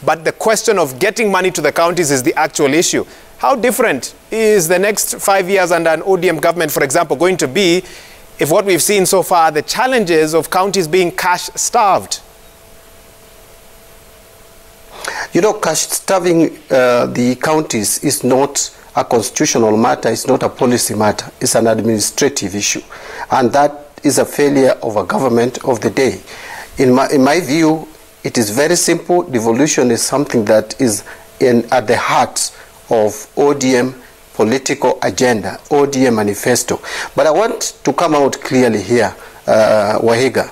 but the question of getting money to the counties is the actual issue. How different is the next 5 years under an ODM government, for example, going to be if what we've seen so far are the challenges of counties being cash-starved? You know, cash-starving the counties is not a constitutional matter, it's not a policy matter, it's an administrative issue. And that is a failure of a government of the day. In my view, it is very simple. Devolution is something that is at the heart of ODM political agenda, ODM manifesto. But I want to come out clearly here, Wahiga.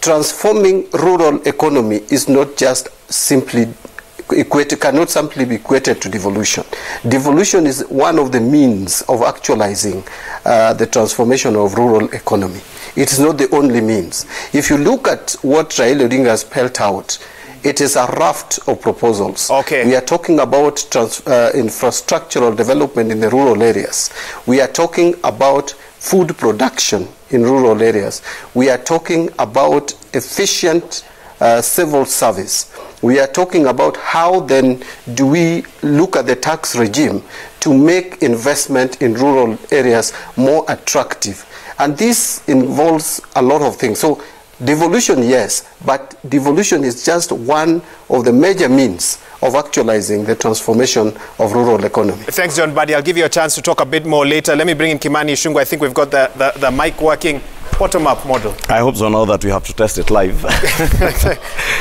Transforming rural economy is not just simply cannot simply be equated to devolution. Devolution is one of the means of actualizing the transformation of rural economy. It is not the only means. If you look at what Raila Odinga has spelled out, it is a raft of proposals. Okay. We are talking about infrastructural development in the rural areas. We are talking about food production in rural areas. We are talking about efficient civil service. We are talking about how then do we look at the tax regime to make investment in rural areas more attractive. And this involves a lot of things. So devolution, yes, but devolution is just one of the major means of actualizing the transformation of rural economy. Thanks, John Buddy. I'll give you a chance to talk a bit more later. Let me bring in Kimani Ichung'wah. I think we've got the mic working. Bottom-up model. I hope so now that we have to test it live.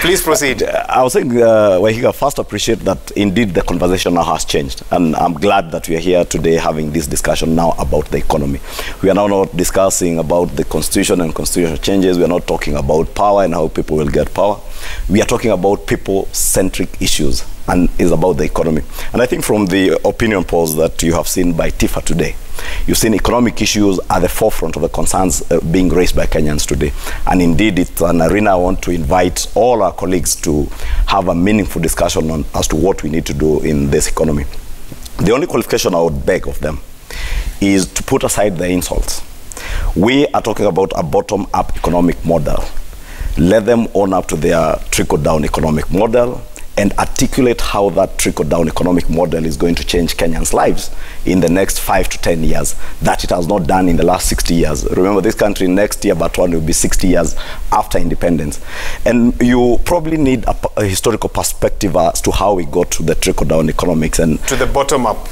Please proceed. I was saying, Wahiga, first appreciate that indeed the conversation now has changed. And I'm glad that we are here today having this discussion now about the economy. We are now not discussing about the constitution and constitutional changes. We are not talking about power and how people will get power. We are talking about people-centric issues, and it's about the economy. And I think from the opinion polls that you have seen by TIFA today, you've seen economic issues at the forefront of the concerns being raised by Kenyans today. And indeed, it's an arena I want to invite all our colleagues to have a meaningful discussion on as to what we need to do in this economy. The only qualification I would beg of them is to put aside the insults. We are talking about a bottom-up economic model. Let them own up to their trickle-down economic model and articulate how that trickle-down economic model is going to change Kenyans' lives in the next 5 to 10 years, that it has not done in the last 60 years. Remember, this country next year, but one will be 60 years after independence. And you probably need a historical perspective as to how we got to the trickle-down economics. And to the bottom-up?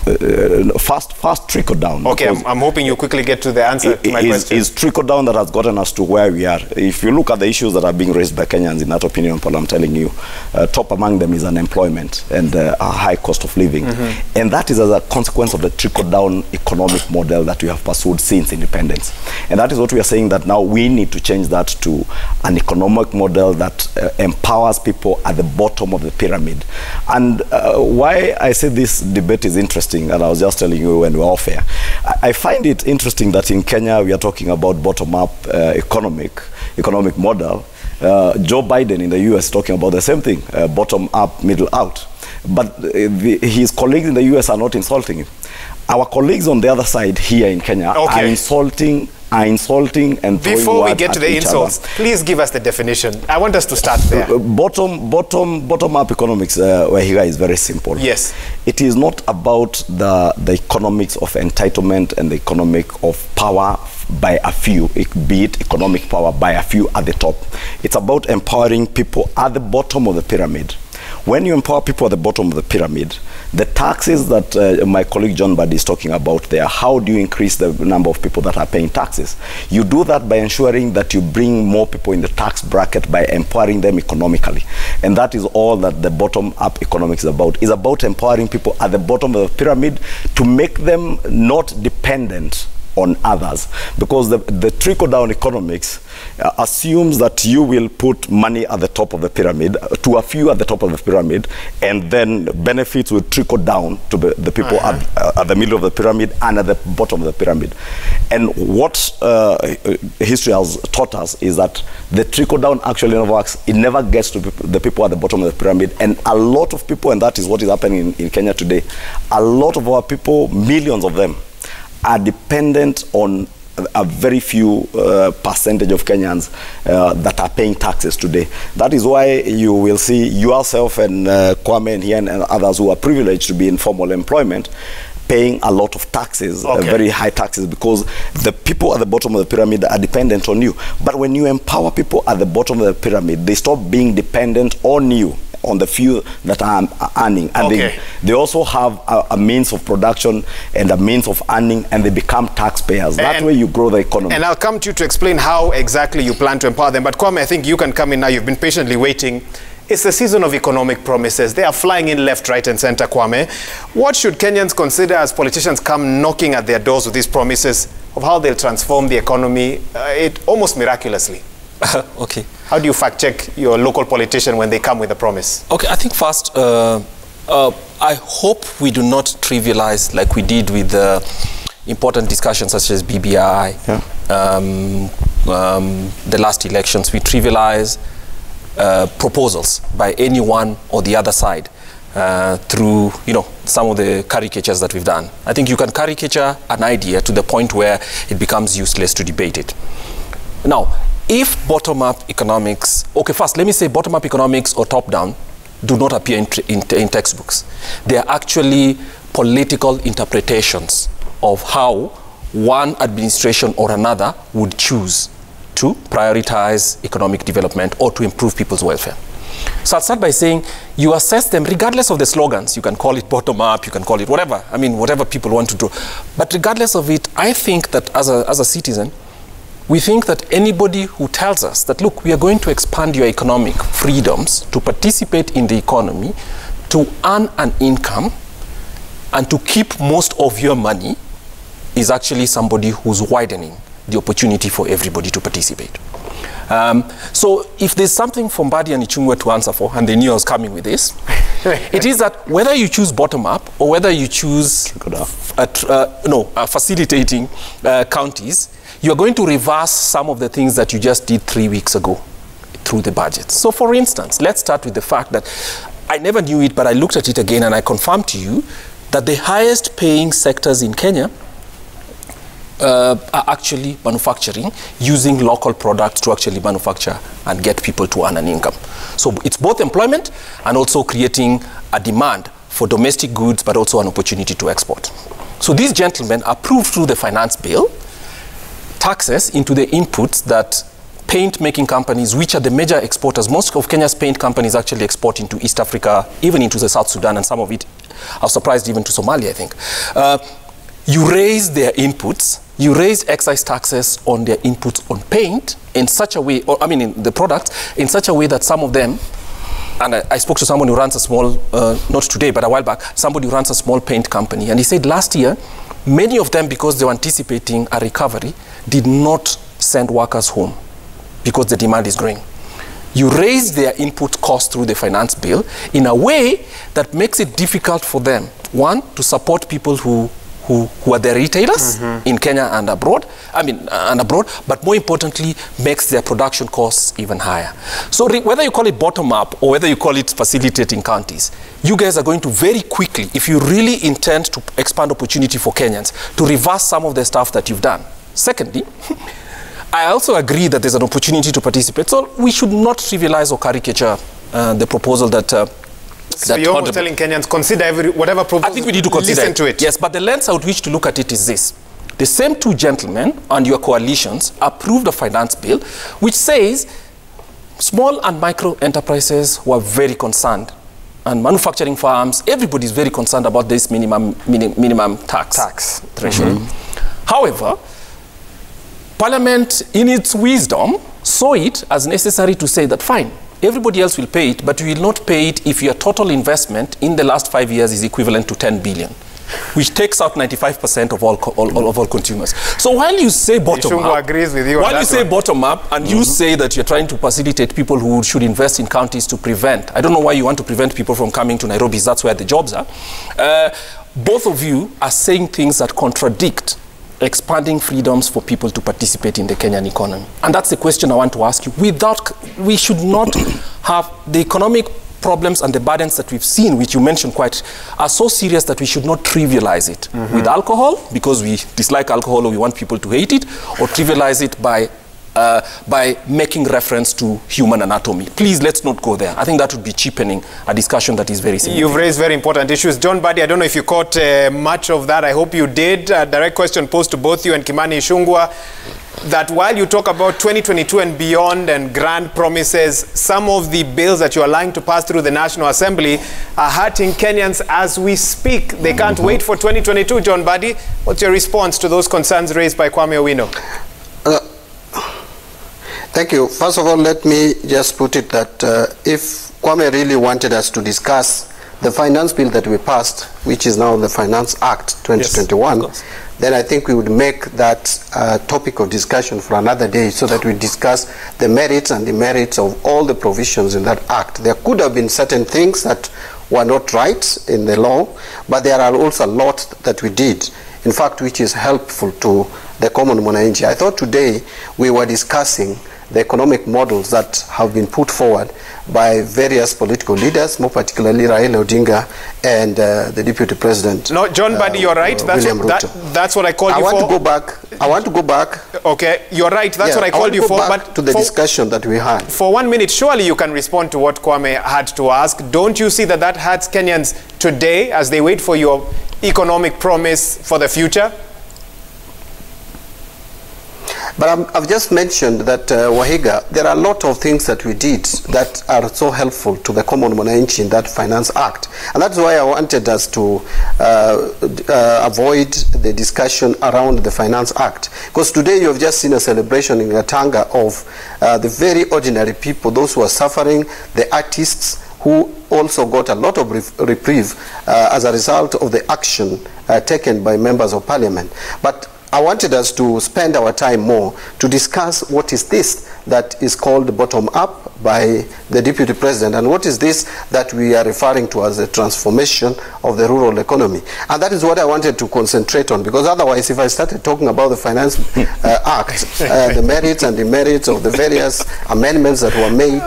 Fast trickle-down. Okay, I'm hoping you quickly get to the answer to my question. It's trickle-down that has gotten us to where we are. If you look at the issues that are being raised by Kenyans in that opinion poll, I'm telling you, top among them is unemployment and a high cost of living. And that is as a consequence of the trickle-down economic model that we have pursued since independence. And that is what we are saying, that now we need to change that to an economic model that empowers people at the bottom of the pyramid. And why I say this debate is interesting, and I was just telling you when we were off air, I find it interesting that in Kenya we are talking about bottom-up economic model. Joe Biden in the US is talking about the same thing, bottom up, middle out. But his colleagues in the US are not insulting him. Our colleagues on the other side here in Kenya are insulting and throwing Before we get to the each insults, other. please give us the definition. I want us to start there. Bottom-up economics, where here is very simple. Yes. It is not about the economics of entitlement and the economic of power by a few, be it economic power by a few at the top. It's about empowering people at the bottom of the pyramid. When you empower people at the bottom of the pyramid, the taxes that my colleague John Buddy is talking about there, how do you increase the number of people that are paying taxes? You do that by ensuring that you bring more people in the tax bracket by empowering them economically. And that is all that the bottom-up economics is about. It's about empowering people at the bottom of the pyramid to make them not dependent on others, because the trickle-down economics assumes that you will put money at the top of the pyramid to a few at the top of the pyramid, and then benefits will trickle down to the people at the middle of the pyramid and at the bottom of the pyramid. And what history has taught us is that the trickle-down actually never works. It never gets to the people at the bottom of the pyramid, and a lot of people, and that is what is happening in Kenya today, a lot of our people, millions of them, are dependent on a very few percentage of Kenyans that are paying taxes today. That is why you will see yourself and Kwame and here and others who are privileged to be in formal employment paying a lot of taxes, very high taxes, because the people at the bottom of the pyramid are dependent on you. But when you empower people at the bottom of the pyramid, they stop being dependent on you, on the few that are earning. And they also have a means of production and a means of earning, and they become taxpayers. That way you grow the economy. And I'll come to you to explain how exactly you plan to empower them. But Kwame, I think you can come in now. You've been patiently waiting. It's the season of economic promises. They are flying in left, right, and center, Kwame. What should Kenyans consider as politicians come knocking at their doors with these promises of how they'll transform the economy, almost miraculously? Okay. How do you fact-check your local politician when they come with a promise? Okay, I think first, I hope we do not trivialize like we did with important discussions such as BBI, the last elections. We trivialize proposals by any one or the other side through, some of the caricatures that we've done. I think you can caricature an idea to the point where it becomes useless to debate it. Now, if bottom-up economics, okay, first, let me say bottom-up economics or top-down do not appear in textbooks. They are actually political interpretations of how one administration or another would choose to prioritize economic development or to improve people's welfare. So I'll start by saying you assess them regardless of the slogans. You can call it bottom-up, you can call it whatever. I mean, whatever people want to do. But regardless of it, I think that as a citizen, we think that anybody who tells us that, look, we are going to expand your economic freedoms to participate in the economy, to earn an income, and to keep most of your money is actually somebody who's widening the opportunity for everybody to participate. So if there's something for Mbadi and Ichung'we to answer for, and they knew I was coming with this, it is that whether you choose bottom-up or whether you choose facilitating counties, you're going to reverse some of the things that you just did 3 weeks ago through the budget. So for instance, let's start with the fact that I never knew it, but I looked at it again and I confirmed to you that the highest paying sectors in Kenya are actually manufacturing, using local products to actually manufacture and get people to earn an income. So it's both employment and also creating a demand for domestic goods, but also an opportunity to export. So these gentlemen approved through the finance bill taxes into the inputs that paint-making companies, which are the major exporters. Most of Kenya's paint companies actually export into East Africa, even into the South Sudan, and some of it, I was surprised, even to Somalia, I think. You raise their inputs, you raise excise taxes on their inputs on paint in such a way, or I mean in the products, in such a way that some of them, and I spoke to someone who runs a small, not today, but a while back, somebody who runs a small paint company, and he said last year, many of them, because they were anticipating a recovery, did not send workers home because the demand is growing. You raise their input cost through the finance bill in a way that makes it difficult for them, one, to support people who are the retailers in Kenya and abroad, but more importantly, makes their production costs even higher. So whether you call it bottom-up or whether you call it facilitating counties, you guys are going to very quickly, if you really intend to expand opportunity for Kenyans, to reverse some of the stuff that you've done. Secondly, I also agree that there's an opportunity to participate. So we should not trivialize or caricature the proposal that so you're almost telling Kenyans, consider whatever proposal. I think we need to consider listen to it. Yes, but the lens I would wish to look at it is this. The same two gentlemen and your coalitions approved a finance bill which says small and micro enterprises were very concerned, and manufacturing firms, everybody is very concerned about this minimum tax threshold. However, Parliament, in its wisdom, saw it as necessary to say that, fine, everybody else will pay it, but we will not pay it if your total investment in the last 5 years is equivalent to 10 billion, which takes out 95% of all consumers. So while you say bottom-up, agrees with you while you say bottom-up and you say that you're trying to facilitate people who should invest in counties to prevent, I don't know why you want to prevent people from coming to Nairobi, that's where the jobs are. Both of you are saying things that contradict expanding freedoms for people to participate in the Kenyan economy. And that's the question I want to ask you. We should not have the economic problems and the burdens that we've seen, which you mentioned quite, are so serious that we should not trivialize it with alcohol, because we dislike alcohol or we want people to hate it, or trivialize it by making reference to human anatomy. Please, let's not go there. I think that would be cheapening a discussion that is very significant. You've raised very important issues. John Buddy, I don't know if you caught much of that. I hope you did. A direct question posed to both you and Kimani Ichung'wah, that while you talk about 2022 and beyond and grand promises, some of the bills that you are lying to pass through the National Assembly are hurting Kenyans as we speak. They can't wait for 2022. John Buddy, what's your response to those concerns raised by Kwame Owino? Thank you. First of all, let me just put it that if Kwame really wanted us to discuss the finance bill that we passed, which is now the Finance Act 2021, yes, then I think we would make that topic of discussion for another day, so that we discuss the merits and demerits of all the provisions in that act. There could have been certain things that were not right in the law, but there are also a lot that we did, in fact, which is helpful to the common mwananchi. I thought today we were discussing the economic models that have been put forward by various political leaders, more particularly Raila Odinga and the Deputy President. No, John Buddy, you're right. That's what I called you for. I want to go back. Okay, you're right. That's what I called you for. But to the discussion that we had. For 1 minute, surely you can respond to what Kwame had to ask. Don't you see that that hurts Kenyans today as they wait for your economic promise for the future? But I've just mentioned that, Wahiga, there are a lot of things that we did that are so helpful to the common mwananchi in that Finance Act. And that's why I wanted us to avoid the discussion around the Finance Act. Because today you have just seen a celebration in Gatanga of the very ordinary people, those who are suffering, the artists, who also got a lot of reprieve as a result of the action taken by members of parliament. But I wanted us to spend our time more to discuss what is this that is called bottom-up by the Deputy President, and what is this that we are referring to as the transformation of the rural economy. And that is what I wanted to concentrate on, because otherwise if I started talking about the Finance Act, the merits and demerits of the various amendments that were made,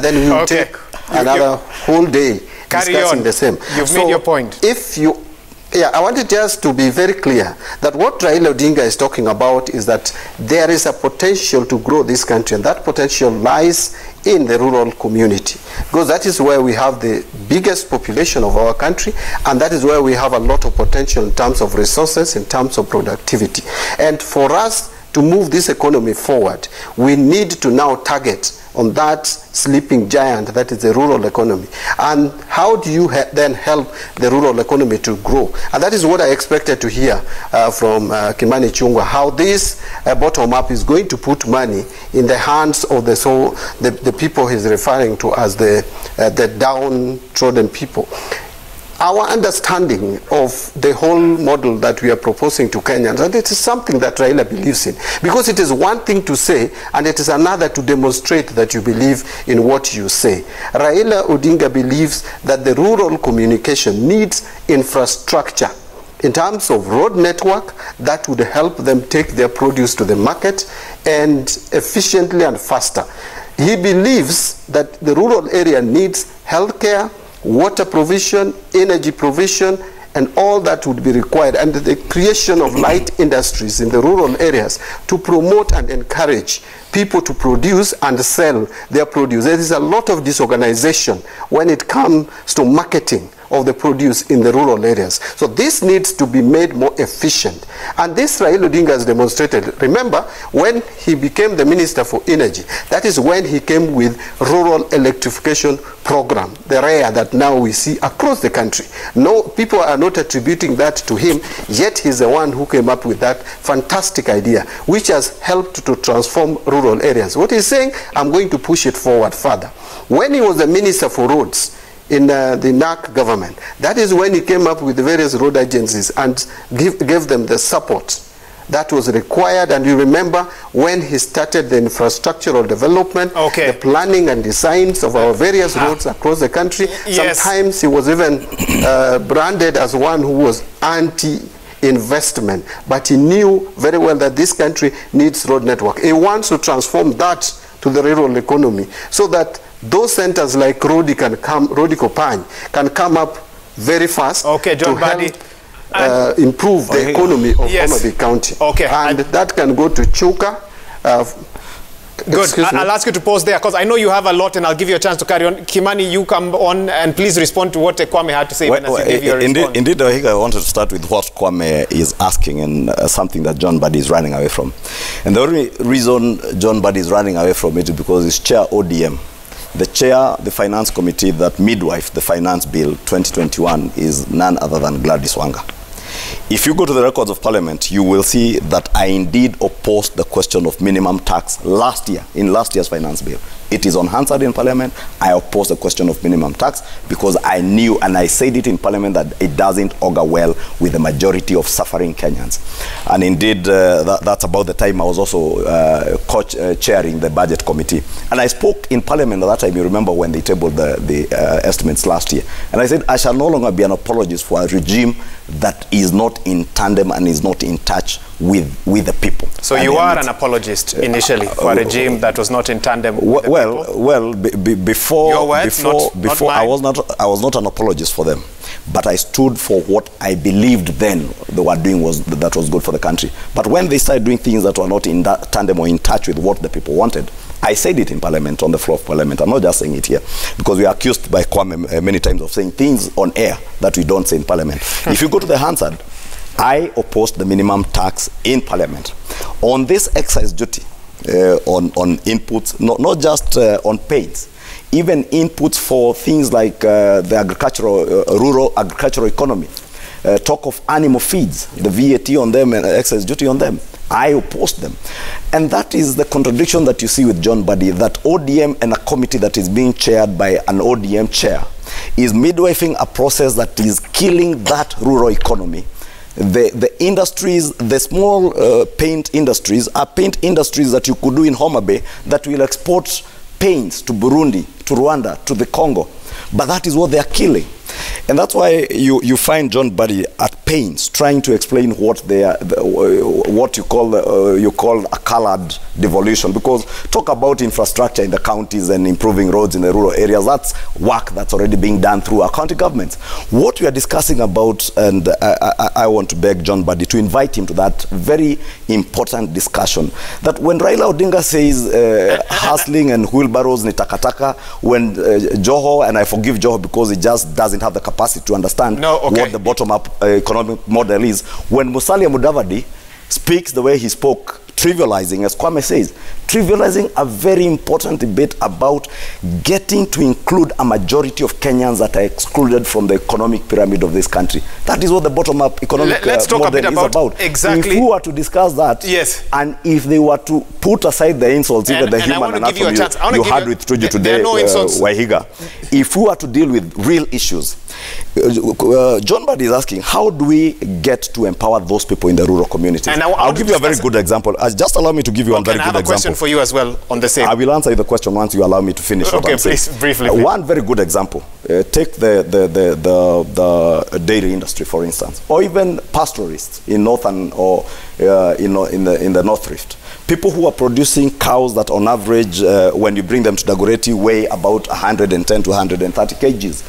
then we will take another whole day discussing the same. You've made your point. I wanted just to be very clear that what Raila Odinga is talking about is that there is a potential to grow this country, and that potential lies in the rural community, because that is where we have the biggest population of our country, and that is where we have a lot of potential in terms of resources, in terms of productivity. And for us to move this economy forward, we need to now target on that sleeping giant that is the rural economy. And how do you then help the rural economy to grow? And that is what I expected to hear from Kimani Ichung'wah, how this bottom-up is going to put money in the hands of the people he's referring to as the downtrodden people. Our understanding of the whole model that we are proposing to Kenyans, and it is something that Raila believes in, because it is one thing to say and it is another to demonstrate that you believe in what you say. Raila Odinga believes that the rural communication needs infrastructure in terms of road network that would help them take their produce to the market and efficiently and faster. He believes that the rural area needs healthcare, water provision, energy provision, and all that would be required, and the creation of light industries in the rural areas to promote and encourage people to produce and sell their produce. There is a lot of disorganization when it comes to marketing of the produce in the rural areas. So this needs to be made more efficient. And this Raila Odinga has demonstrated. Remember, when he became the Minister for Energy, that is when he came with rural electrification program, the rare that now we see across the country. No, people are not attributing that to him, yet he's the one who came up with that fantastic idea, which has helped to transform rural areas. What he's saying, I'm going to push it forward further. When he was the Minister for Roads, in the NAC government, that is when he came up with the various road agencies and gave them the support that was required. And you remember when he started the infrastructural development, the planning and designs of our various roads across the country. Yes. Sometimes he was even branded as one who was anti-investment, but he knew very well that this country needs road network. He wants to transform that to the rural economy so that those centers like Rodi Kopany can come up very fast John Badi, improve the economy of Homa Bay County. And that can go to Chuka. Good. I'll ask you to pause there because I know you have a lot and I'll give you a chance to carry on. Kimani, you come on and please respond to what Kwame had to say as you gave your response. Indeed, I wanted to start with what Kwame is asking and something that John Badi is running away from. And the only reason John Badi is running away from it is because he's chair ODM. The chair, the finance committee that midwife the finance bill 2021 is none other than Gladys Wanga. If you go to the records of Parliament, you will see that I indeed opposed the question of minimum tax last year, in last year's finance bill. It is unanswered in Parliament. I opposed the question of minimum tax because I knew, and I said it in Parliament, that it doesn't augur well with the majority of suffering Kenyans. And indeed, that's about the time I was also chairing the budget committee. And I spoke in Parliament at that time, you remember, when they tabled the estimates last year. And I said, I shall no longer be an apologist for a regime that is not in tandem and is not in touch with the people. So you are an apologist initially for a regime that was not in tandem with the people? Before your words, not I was not an apologist for them, but I stood for what I believed then they were doing that was good for the country. But when they started doing things that were not in tandem or in touch with what the people wanted, I said it in Parliament, on the floor of Parliament. I'm not just saying it here, because we are accused by Kwame many times of saying things on air that we don't say in Parliament. If you go to the Hansard, I opposed the minimum tax in Parliament. On this excise duty, on inputs, not just on paints, even inputs for things like the rural agricultural economy, talk of animal feeds, the VAT on them and excise duty on them. I opposed them. And that is the contradiction that you see with John Badi, that ODM and a committee that is being chaired by an ODM chair is midwifing a process that is killing that rural economy. The industries, the small paint industries are paint industries that you could do in Homa Bay that will export paints to Burundi, to Rwanda, to the Congo. But that is what they are killing. And that's why you find John Badi at pains trying to explain what they are, what you call a colored devolution. Because talk about infrastructure in the counties and improving roads in the rural areas, that's work that's already being done through our county governments. What we are discussing about, and I want to beg John Badi to invite him to that very important discussion, that when Raila Odinga says hustling and wheelbarrows ni takataka, when Joho, and I forgive Joho because he just doesn't have the capacity to understand what the bottom-up economic model is. When Musalia Mudavadi speaks the way he spoke, trivializing, as Kwame says, trivializing a very important debate about getting to include a majority of Kenyans that are excluded from the economic pyramid of this country. That is what the bottom-up economic model is about. Exactly. If we were to discuss that, and if they were to put aside the insults, even the human anatomy you had with Tuju today, Wahiga, if we were to deal with real issues, John Badi is asking, how do we get to empower those people in the rural communities? And I'll give you a very good example. Just allow me to give you a very good example. I have a question for you as well on the same. I will answer the question once you allow me to finish. Okay, please, briefly. One very good example. Take the dairy industry, for instance, or even pastoralists in northern or in the North Rift. People who are producing cows that on average, when you bring them to Dagoretti, weigh about 110 to 130 kgs.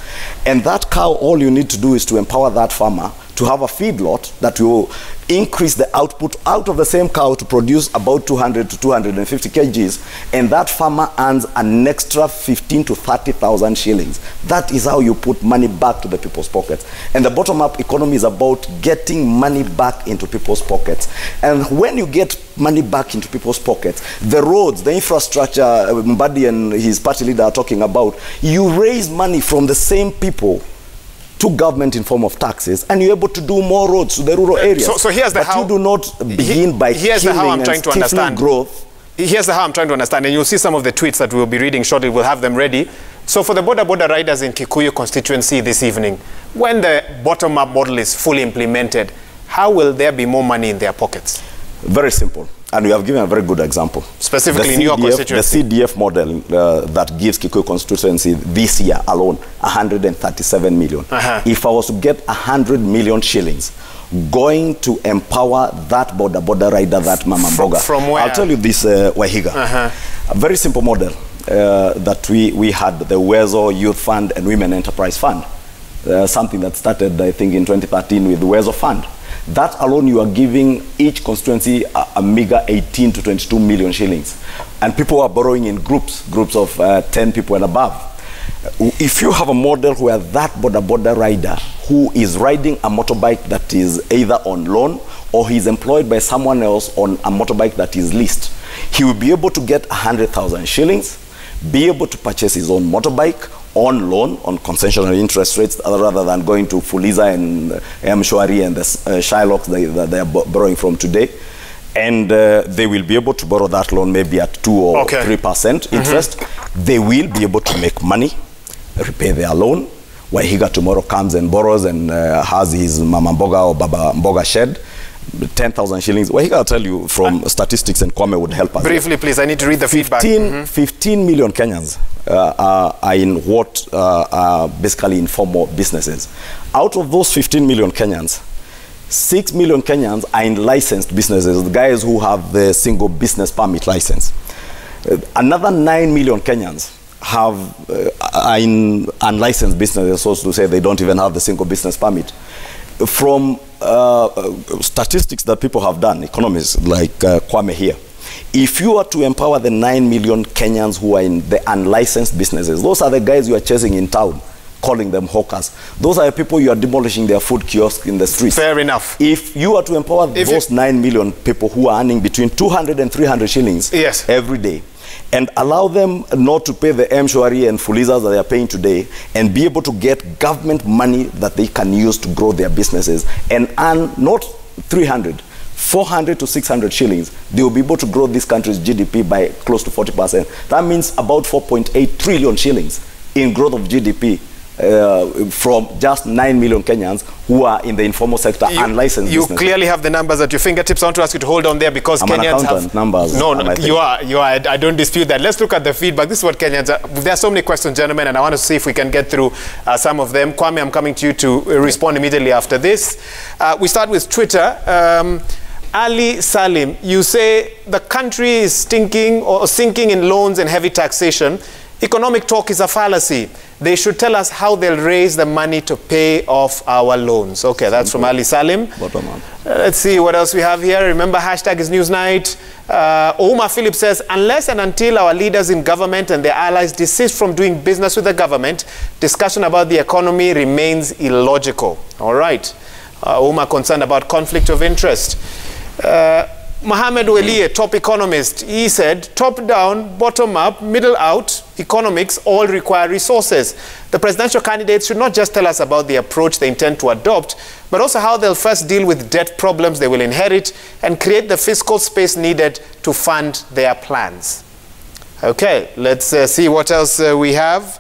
And that cow, all you need to do is to empower that farmer to have a feedlot that will increase the output out of the same cow to produce about 200 to 250 kgs, and that farmer earns an extra 15 to 30,000 shillings. That is how you put money back to the people's pockets. And the bottom-up economy is about getting money back into people's pockets. And when you get money back into people's pockets, the roads, the infrastructure Mbadi and his party leader are talking about, you raise money from the same people to government in form of taxes, and you're able to do more roads to the rural areas. So here's the how. You do not begin by killing and stifling growth. Here's the how I'm trying to understand, and you'll see some of the tweets that we'll be reading shortly. We'll have them ready. So for the border riders in Kikuyu constituency this evening, when the bottom-up model is fully implemented, how will there be more money in their pockets? Very simple. And we have given a very good example. Specifically in your constituency. The CDF model that gives Kikuyu constituency this year alone 137 million. If I was to get 100 million shillings going to empower that border rider, that Mama Mboga. From where? I'll tell you this, Wahiga. A very simple model. that we had the Uwezo Youth Fund and Women Enterprise Fund, something that started, I think, in 2013 with the Uwezo Fund. That alone, you are giving each constituency a meager 18 to 22 million shillings. And people are borrowing in groups of 10 people and above. If you have a model where that border rider who is riding a motorbike that is either on loan or he's employed by someone else on a motorbike that is leased, he will be able to get 100,000 shillings, be able to purchase his own motorbike on loan, on concessional interest rates, rather than going to Fuliza and M-Shwari and the Shylocks they are borrowing from today. And they will be able to borrow that loan maybe at 2 or 3% interest. They will be able to make money, repay their loan. Wahiga tomorrow comes and borrows and has his Mama Mboga or Baba Mboga shed, 10,000 shillings. Wahiga, I'll tell you from statistics, and Kwame would help us. Briefly, please, I need to read the feedback. 15 million Kenyans are in what are basically informal businesses. Out of those 15 million Kenyans, 6 million Kenyans are in licensed businesses, the guys who have the single business permit license. Another 9 million Kenyans are in unlicensed businesses, so to say they don't even have the single business permit. From statistics that people have done, economists like Kwame here, if you are to empower the 9 million Kenyans who are in the unlicensed businesses, those are the guys you are chasing in town, calling them hawkers. Those are the people you are demolishing their food kiosks in the streets. Fair enough. If you are to empower those 9 million people who are earning between 200 and 300 shillings every day, and allow them not to pay the M-Shwari and Fulizas that they are paying today, and be able to get government money that they can use to grow their businesses and earn not 300, 400 to 600 shillings, they will be able to grow this country's GDP by close to 40%. That means about 4.8 trillion shillings in growth of GDP from just 9 million Kenyans who are in the informal sector unlicensed You businesses. clearly have the numbers at your fingertips. I want to ask you to hold on there because Kenyans have numbers. No, you are. I don't dispute that. Let's look at the feedback. This is what Kenyans are. There are so many questions, gentlemen, and I want to see if we can get through some of them. Kwame, I'm coming to you to respond immediately after this. We start with Twitter. Ali Salim, you say the country is stinking or sinking in loans and heavy taxation. Economic talk is a fallacy. They should tell us how they'll raise the money to pay off our loans. Okay, that's from Ali Salim. Let's see what else we have here. Remember, hashtag is NEWSNIGHT. Omar Philip says, unless and until our leaders in government and their allies desist from doing business with the government, discussion about the economy remains illogical. All right. Omar concerned about conflict of interest. Mohamed Welie, top economist, he said, top down, bottom up, middle out, economics all require resources. The presidential candidates should not just tell us about the approach they intend to adopt, but also how they'll first deal with debt problems they will inherit and create the fiscal space needed to fund their plans. Okay, let's see what else we have.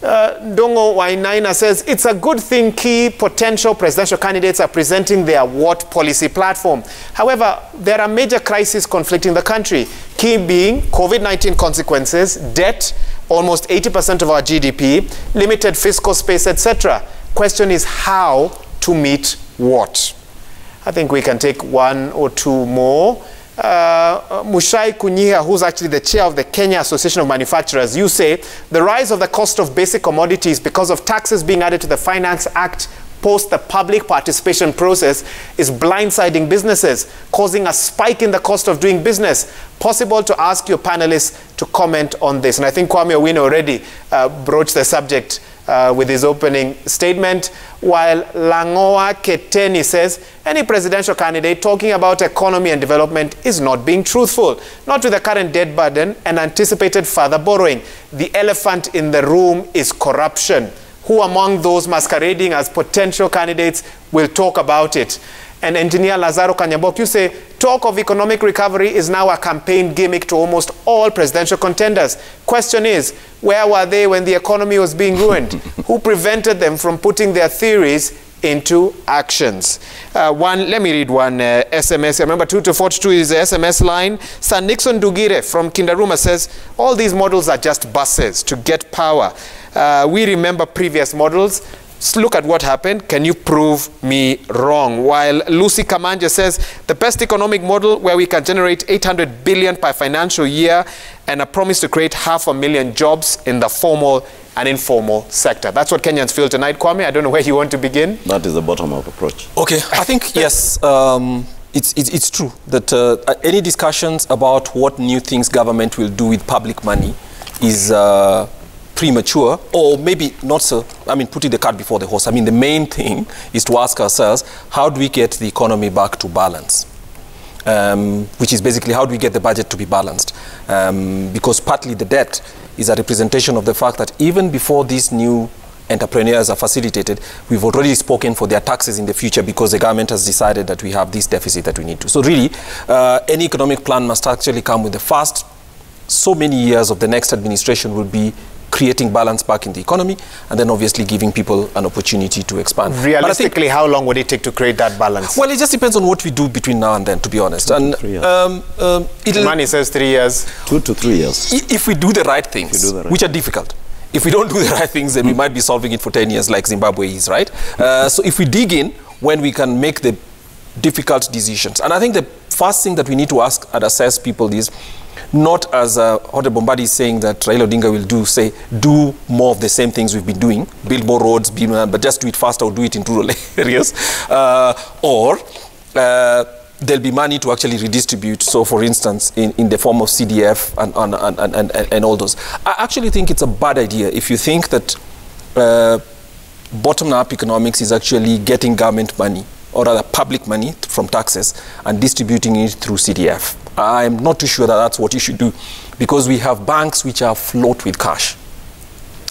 Ndongo Wainaina says, it's a good thing key potential presidential candidates are presenting their what policy platform. However, there are major crises conflicting the country, key being COVID-19 consequences, debt, almost 80% of our GDP, limited fiscal space, etc. Question is how to meet what? I think we can take one or two more. Mushai Kunyiha, who's actually the chair of the Kenya Association of Manufacturers, you say the rise of the cost of basic commodities because of taxes being added to the Finance Act post the public participation process is blindsiding businesses, causing a spike in the cost of doing business. Possible to ask your panelists to comment on this. And I think Kwame Owino already broached the subject with his opening statement, while Langoa Keteni says any presidential candidate talking about economy and development is not being truthful, not with the current debt burden and anticipated further borrowing. The elephant in the room is corruption. Who among those masquerading as potential candidates will talk about it? And Engineer Lazaro Kanyabok, you say talk of economic recovery is now a campaign gimmick to almost all presidential contenders. Question is, where were they when the economy was being ruined? Who prevented them from putting their theories into actions? Let me read one SMS. Remember, 2242 is the SMS line. Sir Nixon Dugire from Kindaruma says, all these models are just buses to get power. We remember previous models. look at what happened. Can you prove me wrong? While Lucy Kamanje says the best economic model where we can generate 800 billion per financial year and a promise to create 500,000 jobs in the formal and informal sector. That's what Kenyans feel tonight. Kwame, I don't know where you want to begin. That is the bottom-up approach. Okay, I think, yes, it's true that any discussions about what new things government will do with public money is premature, or maybe not so. I mean, putting the cart before the horse. I mean, the main thing is to ask ourselves, how do we get the economy back to balance? Which is basically, how do we get the budget to be balanced? Because partly the debt is a representation of the fact that even before these new entrepreneurs are facilitated, we've already spoken for their taxes in the future because the government has decided that we have this deficit that we need to. So really, any economic plan must actually come with the first so many years of the next administration will be creating balance back in the economy, and then obviously giving people an opportunity to expand. Realistically, how long would it take to create that balance? Well, it just depends on what we do between now and then, to be honest. And Money says 3 years. 2 to 3 years. If we do the right things, which are difficult. If we don't do the right things, then we might be solving it for 10 years like Zimbabwe is, right? So if we dig in when we can make the difficult decisions. And I think the first thing that we need to ask and assess people is, not as Honorable Bombadi is saying that Raila Odinga will do more of the same things we've been doing, build more roads, but just do it faster or do it in rural areas, or there'll be money to actually redistribute. So, for instance, in the form of CDF and all those. I actually think it's a bad idea if you think that bottom-up economics is actually getting government money, or rather public money from taxes, and distributing it through CDF. I'm not too sure that that's what you should do, because we have banks which are afloat with cash.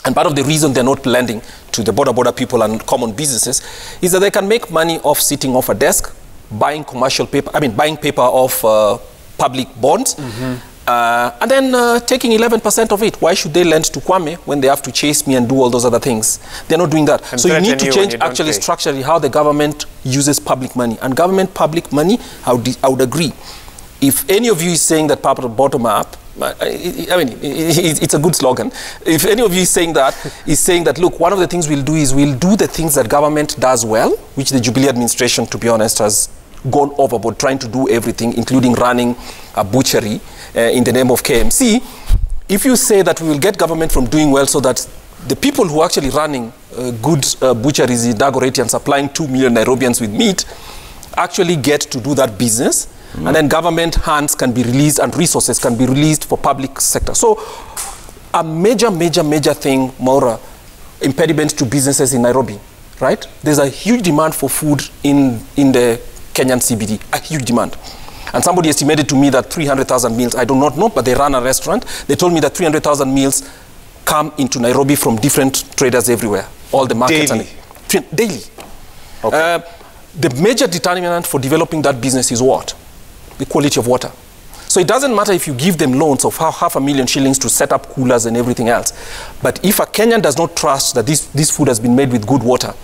And part of the reason they're not lending to the border people and common businesses is that they can make money off sitting off a desk, buying commercial paper, buying paper off public bonds, and then taking 11% of it. Why should they lend to Kwame when they have to chase me and do all those other things? They're not doing that. And so you need to change actually structurally how the government uses public money. And government public money, I would agree. If any of you is saying that bottom up, it's a good slogan. If any of you is saying that, look, one of the things we'll do is we'll do the things that government does well, which the Jubilee administration, to be honest, has gone overboard, trying to do everything, including running a butchery in the name of KMC. If you say that we will get government from doing well so that the people who are actually running good butcheries in Dagoretti and supplying 2 million Nairobians with meat actually get to do that business, and then government hands can be released and resources can be released for public sector. So a major thing, Maura, impediment to businesses in Nairobi, right? There's a huge demand for food in the Kenyan CBD, a huge demand. And somebody estimated to me that 300,000 meals, I do not know, but they run a restaurant. They told me that 300,000 meals come into Nairobi from different traders everywhere, all the markets. Daily. Okay. The major determinant for developing that business is what? The quality of water. So it doesn't matter if you give them loans of 500,000 shillings to set up coolers and everything else. But if a Kenyan does not trust that this food has been made with good water,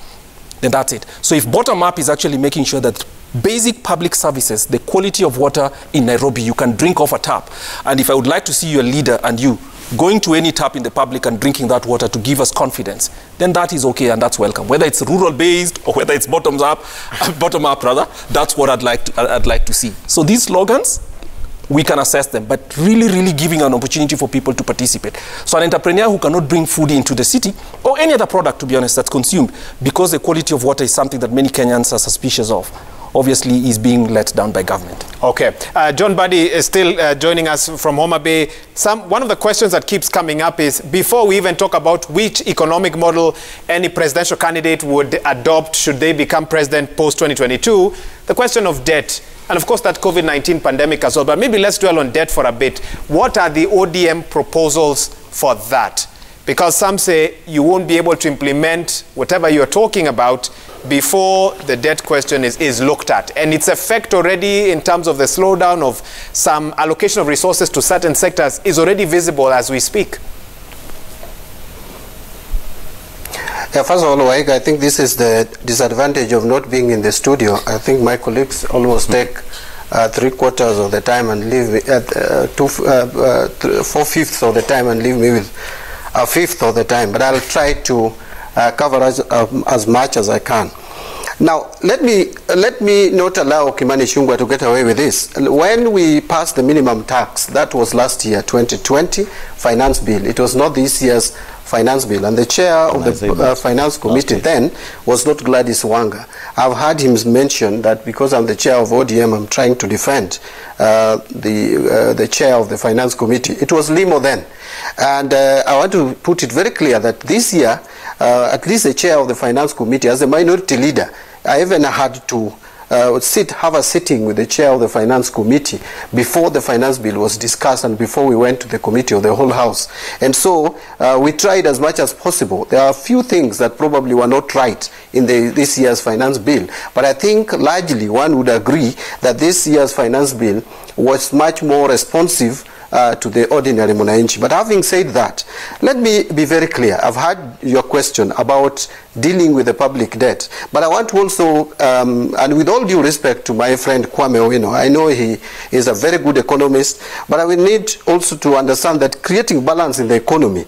then that's it. So if bottom-up is actually making sure that basic public services, the quality of water in Nairobi, you can drink off a tap. And if I would like to see your leader and you going to any tap in the public and drinking that water to give us confidence, then that is okay and that's welcome. Whether it's rural-based or whether it's bottom-up rather, that's what I'd like to see. So these slogans, we can assess them, but really giving an opportunity for people to participate. So an entrepreneur who cannot bring food into the city, or any other product, to be honest, that's consumed, because the quality of water is something that many Kenyans are suspicious of, obviously is being let down by government. Okay. John Buddy is still joining us from Homa Bay. One of the questions that keeps coming up is, before we even talk about which economic model any presidential candidate would adopt should they become president post-2022, the question of debt. And of course, that COVID-19 pandemic as well. But maybe let's dwell on debt for a bit. What are the ODM proposals for that? Because some say you won't be able to implement whatever you're talking about before the debt question is looked at. And its effect already in terms of the slowdown of some allocation of resources to certain sectors is already visible as we speak. Yeah, first of all, Waik, I think this is the disadvantage of not being in the studio. I think my colleagues almost take 3/4 of the time and leave me at 4/5 of the time and leave me with 1/5 of the time. But I'll try to cover as much as I can. Now, let me not allow Kimani Ichung'wah to get away with this. When we passed the minimum tax, that was last year, 2020 finance bill. It was not this year's finance bill. And the chair of the finance committee then was not Gladys Wanga. I've heard him mention that because I'm the chair of ODM, I'm trying to defend the chair of the finance committee. It was Limo then. And I want to put it very clear that this year, at least the chair of the finance committee, as a minority leader, I even had to have a sitting with the chair of the finance committee before the finance bill was discussed and before we went to the committee of the whole house. And so we tried as much as possible. There are a few things that probably were not right in this year's finance bill, but I think largely one would agree that this year's finance bill was much more responsive to the ordinary mwananchi. But having said that, let me be very clear. I've heard your question about dealing with the public debt, but I want to also, and with all due respect to my friend Kwame Owino, I know he is a very good economist, but I will need also to understand that creating balance in the economy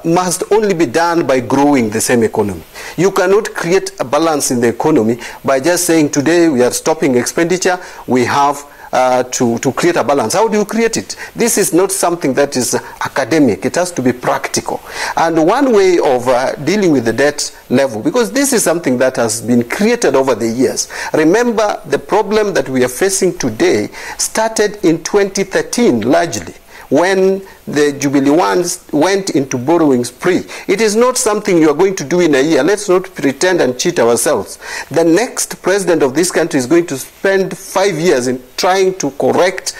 must only be done by growing the same economy. You cannot create a balance in the economy by just saying today we are stopping expenditure, we have to create a balance. How do you create it? This is not something that is academic. It has to be practical. And one way of dealing with the debt level, because this is something that has been created over the years. Remember, the problem that we are facing today started in 2013 largely, when the Jubilee ones went into borrowing spree. It is not something you are going to do in a year. Let's not pretend and cheat ourselves. The next president of this country is going to spend 5 years in trying to correct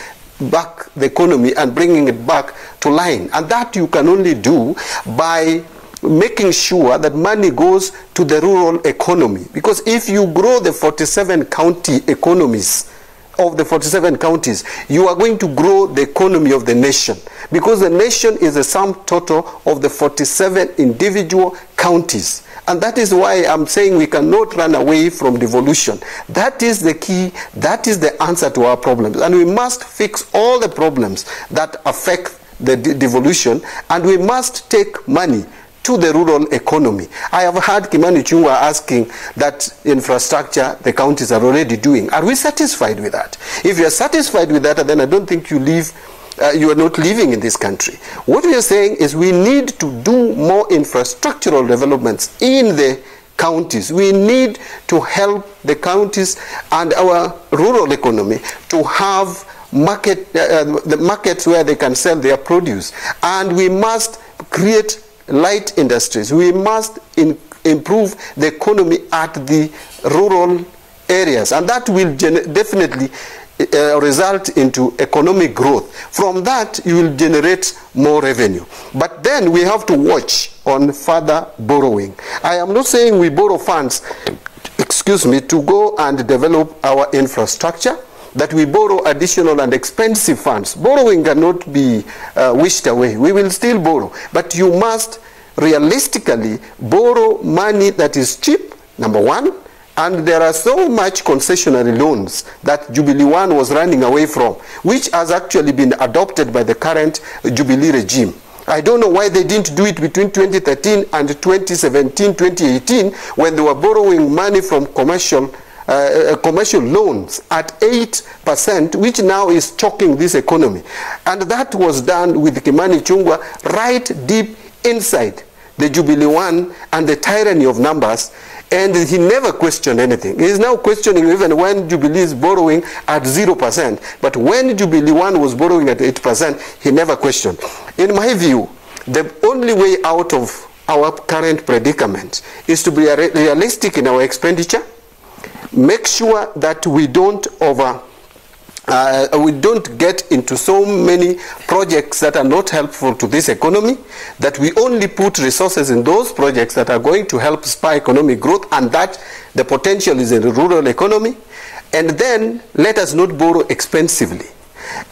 back the economy and bringing it back to line. And that you can only do by making sure that money goes to the rural economy. Because if you grow the 47 county economies, of the 47 counties, you are going to grow the economy of the nation, because the nation is the sum total of the 47 individual counties. And that is why I'm saying we cannot run away from devolution. That is the key, that is the answer to our problems. And we must fix all the problems that affect the devolution, and we must take money to the rural economy. I have heard Kimani Ichung'wah asking that infrastructure the counties are already doing. Are we satisfied with that? If you are satisfied with that, then I don't think you are not living in this country. What we are saying is we need to do more infrastructural developments in the counties. We need to help the counties and our rural economy to have the markets where they can sell their produce. And we must create light industries. We must improve the economy at the rural areas, and that will definitely result into economic growth. From that, you will generate more revenue. But then we have to watch on further borrowing. I am not saying we borrow funds, to go and develop our infrastructure, that we borrow additional and expensive funds. Borrowing cannot be wished away. We will still borrow. But you must realistically borrow money that is cheap, number one, and there are so much concessionary loans that Jubilee One was running away from, which has actually been adopted by the current Jubilee regime. I don't know why they didn't do it between 2013 and 2017, 2018, when they were borrowing money from commercial loans at 8%, which now is choking this economy. And that was done with Kimani Ichung'wah right deep inside the Jubilee One and the tyranny of numbers, and he never questioned anything. He is now questioning even when Jubilee is borrowing at 0%, but when Jubilee One was borrowing at 8%, he never questioned. In my view, the only way out of our current predicament is to be realistic in our expenditure, make sure that we don't get into so many projects that are not helpful to this economy, that we only put resources in those projects that are going to help spur economic growth, and that the potential is in the rural economy. And then let us not borrow expensively.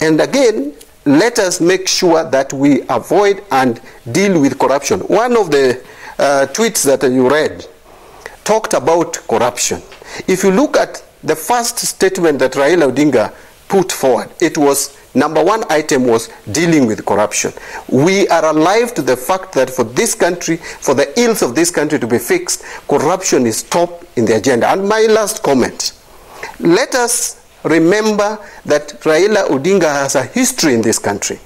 And again, let us make sure that we avoid and deal with corruption. One of the tweets that you read talked about corruption. If you look at the first statement that Raila Odinga put forward, it was number one item was dealing with corruption. We are alive to the fact that for this country, for the ills of this country to be fixed, corruption is top in the agenda. And my last comment, let us remember that Raila Odinga has a history in this country.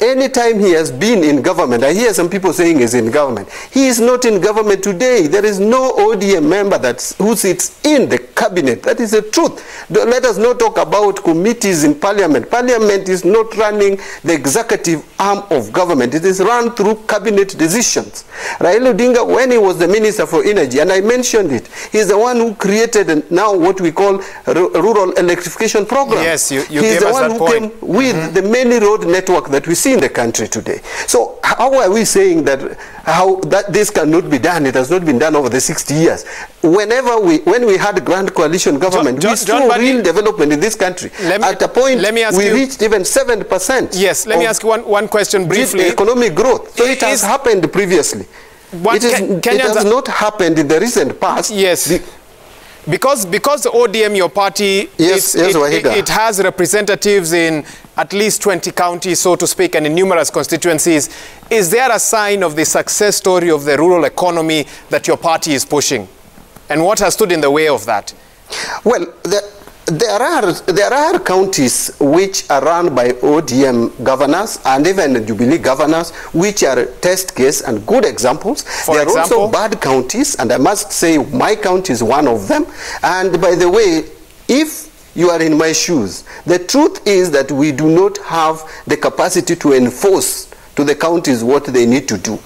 Anytime he has been in government, I hear some people saying he's in government. He is not in government today. There is no ODM member who sits in the cabinet. That is the truth. Let us not talk about committees in parliament. Parliament is not running the executive arm of government. It is run through cabinet decisions. Raila Odinga, when he was the Minister for Energy, and I mentioned it, he's the one who created now what we call rural electrification program. Yes, you he's gave the us one that who point. came with the many road network that we see in the country today. So how are we saying that this cannot be done? It has not been done over the 60 years. When we had Grand Coalition government, we saw real development in this country. At a point, we reached even 7%. Yes, let me ask you one question briefly. Economic growth. So it has happened previously. It has not happened in the recent past. Yes. Because the ODM, your party, it has representatives in at least 20 counties, so to speak, and in numerous constituencies. Is there a sign of the success story of the rural economy that your party is pushing? And what has stood in the way of that? Well, there are counties which are run by ODM governors and even Jubilee governors, which are test case and good examples. There are also bad counties, and I must say my county is one of them. And by the way, if you are in my shoes, the truth is that we do not have the capacity to enforce to the counties what they need to do.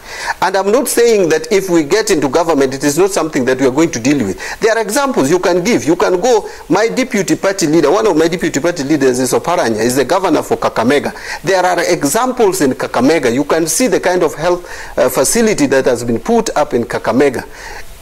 And I'm not saying that if we get into government, it is not something that we are going to deal with. There are examples you can give. You can go, my deputy party leader, one of my deputy party leaders is Oparanya, is the governor for Kakamega. There are examples in Kakamega. You can see the kind of health facility that has been put up in Kakamega,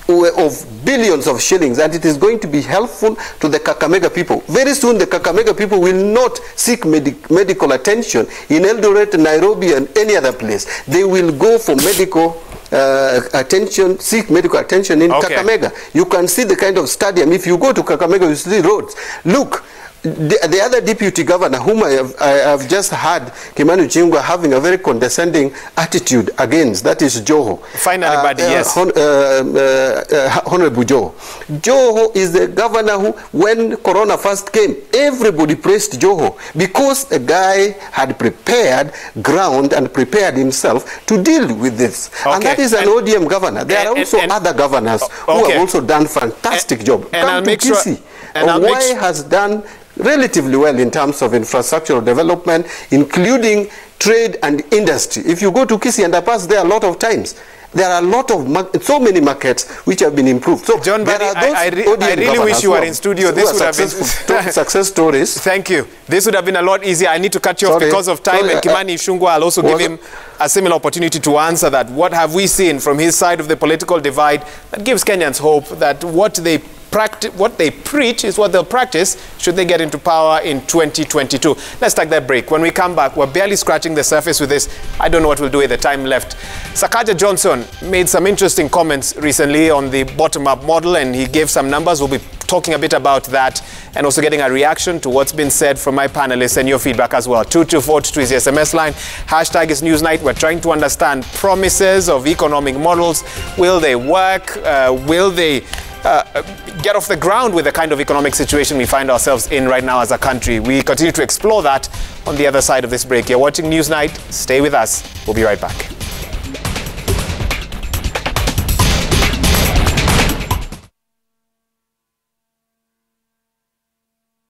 of billions of shillings, and it is going to be helpful to the Kakamega people. Very soon the Kakamega people will not seek medical attention in Eldoret, Nairobi, and any other place. They will go for medical attention, seek medical attention in Kakamega. You can see the kind of stadium. If you go to Kakamega, you see roads. Look, the other deputy governor, whom I have just had, Kimani Chingwa, having a very condescending attitude against, that is Joho. Finally, buddy, yes. Honorable Joho. Joho is the governor who, when Corona first came, everybody praised Joho because the guy had prepared ground and prepared himself to deal with this. And that is an ODM governor. There are also other governors who have also done fantastic job. Come to Kisii. Why has done relatively well in terms of infrastructural development, including trade and industry. If you go to Kisii and Underpass, there are a lot of times. There are a lot of, so many markets which have been improved. So John, I really wish you were in studio. This would have been success stories. Thank you. This would have been a lot easier. I need to cut you off because of time. And Kimani Ichung'wah, I'll also give him a similar opportunity to answer that. What have we seen from his side of the political divide that gives Kenyans hope that what they preach is what they'll practice should they get into power in 2022. Let's take that break. When we come back, we're barely scratching the surface with this. I don't know what we'll do with the time left. Sakaja Johnson made some interesting comments recently on the bottom-up model, and he gave some numbers. We'll be talking a bit about that and also getting a reaction to what's been said from my panelists and your feedback as well. 2242 is the SMS line. Hashtag is Newsnight. We're trying to understand promises of economic models. Will they work? Will they get off the ground with the kind of economic situation we find ourselves in right now as a country? We continue to explore that on the other side of this break. You're watching Newsnight. Stay with us. We'll be right back.